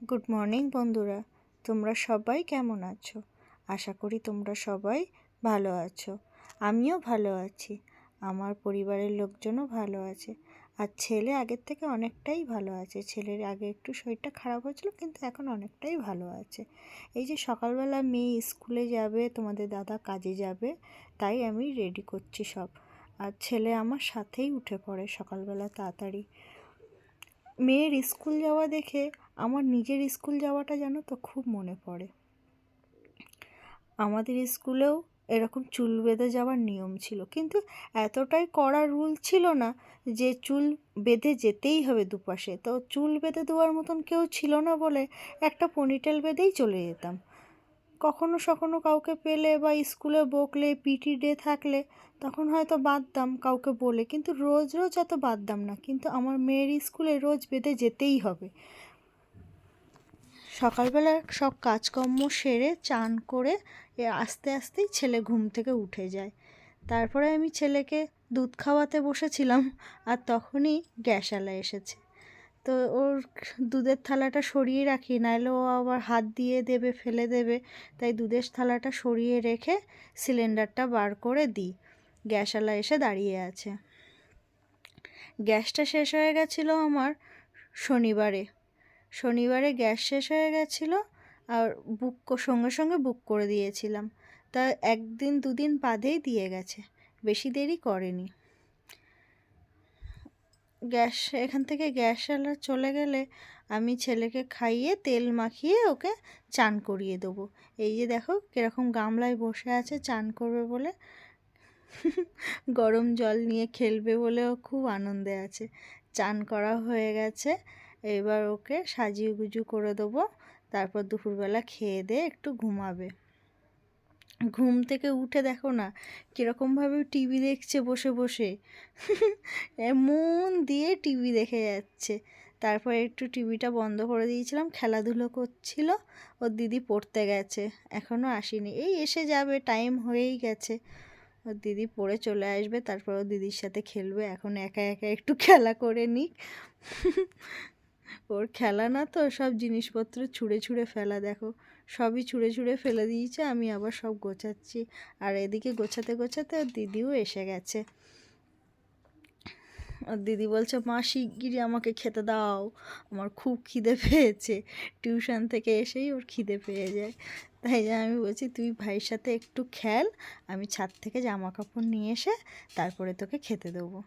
Good morning বন্ধুরা, তোমরা সবাই কেমন আছো? আশা করি তোমরা সবাই ভালো আছো। আমিও ভালো আছি, আমার পরিবারের লোকজনও ভালো আছে। আর ছেলে আগের থেকে অনেকটাই ভালো আছে। ছেলের আগে একটু শরীরটা খারাপ হয়েছিল, কিন্তু এখন অনেকটাই ভালো আছে। এই যে সকালবেলা মেয়ে স্কুলে যাবে, তোমাদের দাদা কাজে যাবে, তাই আমি রেডি করছি সব। আর ছেলে আমার সাথেই উঠে পড়ে সকালবেলা তাড়াতাড়ি। মেয়ের স্কুল যাওয়া দেখে আমার নিজের স্কুল যাওয়াটা যেন তো খুব মনে পড়ে। আমাদের স্কুলেও এরকম চুল বেঁধে যাওয়ার নিয়ম ছিল, কিন্তু এতটাই কড়া রুল ছিল না যে চুল বেঁধে যেতেই হবে দুপাশে। তো চুল বেঁধে দেওয়ার মতন কেউ ছিল না বলে একটা পনিটেল বেঁধেই চলে যেতাম। কখনো সখনো কাউকে পেলে বা স্কুলে বকলে, পিটি ডে থাকলে তখন হয়তো বাঁধতাম কাউকে বলে, কিন্তু রোজ রোজ এত বাঁধতাম না। কিন্তু আমার মেয়ের স্কুলে রোজ বেঁধে যেতেই হবে। সকালবেলা সব কাজকর্ম সেরে চান করে আস্তে আস্তেই ছেলে ঘুম থেকে উঠে যায়। তারপরে আমি ছেলেকে দুধ খাওয়াতে বসেছিলাম, আর তখনই গ্যাসওয়ালা এসেছে। তো ওর দুধের থালাটা সরিয়ে রাখি, নাহলে ও আবার হাত দিয়ে দেবে, ফেলে দেবে। তাই দুধের থালাটা সরিয়ে রেখে সিলিন্ডারটা বার করে দিই। গ্যাসওয়ালা এসে দাঁড়িয়ে আছে। গ্যাসটা শেষ হয়ে গেছিলো আমার শনিবারে গ্যাস শেষ হয়ে গেছিলো, আর সঙ্গে সঙ্গে বুক করে দিয়েছিলাম। তা একদিন দুদিন বাদেই দিয়ে গেছে, বেশি দেরি করেনি। এখান থেকে গ্যাসওয়ালা চলে গেলে আমি ছেলেকে খাইয়ে তেল মাখিয়ে ওকে চান করিয়ে দেবো। এই যে দেখো কীরকম গামলায় বসে আছে চান করবে বলে, গরম জল নিয়ে খেলবে বলে ও খুব আনন্দে আছে। চান করা হয়ে গেছে, এবার ওকে সাজিয়ে গুজু করে দেবো। তারপর দুপুরবেলা খেয়ে দিয়ে একটু ঘুমাবে। ঘুম থেকে উঠে দেখো না কীরকমভাবে টিভি দেখছে বসে বসে, মন দিয়ে টিভি দেখে যাচ্ছে। তারপর একটু টিভিটা বন্ধ করে দিয়েছিলাম, খেলাধুলো করছিল। ওর দিদি পড়তে গেছে, এখনও আসেনি, এই এসে যাবে, টাইম হয়েই গেছে। ওর দিদি পড়ে চলে আসবে, তারপর ওর দিদির সাথে খেলবে। এখন একা একা একটু খেলা করে নিক। ওর খেলা না তো, সব জিনিসপত্র ছুঁড়ে ছুঁড়ে ফেলা, দেখো সবই ছুঁড়ে ছুঁড়ে ফেলে দিয়েছে। আমি আবার সব গোছাচ্ছি, আর এদিকে গোছাতে গোছাতে ওর দিদিও এসে গেছে। ওর দিদি বলছে, মা শিগগিরই আমাকে খেতে দাও, আমার খুব খিদে পেয়েছে। টিউশন থেকে এসেই ওর খিদে পেয়ে যায়। তাই আমি বলছি, তুই ভাইয়ের সাথে একটু খেল, আমি ছাদ থেকে জামা কাপড় নিয়ে এসে তারপরে তোকে খেতে দেবো।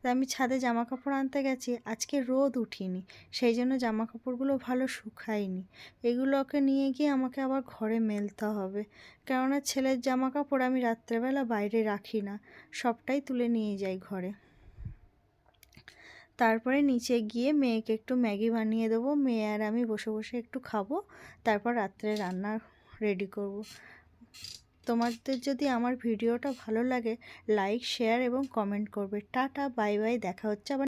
তা আমি ছাদে জামা কাপড় আনতে গেছি, আজকে রোদ উঠিনি, সেই জন্য জামা কাপড়গুলো ভালো শুকায়নি। এগুলোকে নিয়ে গিয়ে আমাকে আবার ঘরে মেলতে হবে, কেননা ছেলের জামা কাপড় আমি রাত্রেবেলা বাইরে রাখি না, সবটাই তুলে নিয়ে যাই ঘরে। তারপরে নিচে গিয়ে মেয়েকে একটু ম্যাগি বানিয়ে দেবো, মেয়ে আর আমি বসে বসে একটু খাবো। তারপর রাত্রে রান্না রেডি করব। তোমাদের যদি আমার ভিডিওটা ভালো লাগে, লাইক, শেয়ার এবং কমেন্ট করবে। টাটা, বাই বাই, দেখা হচ্ছে আবার।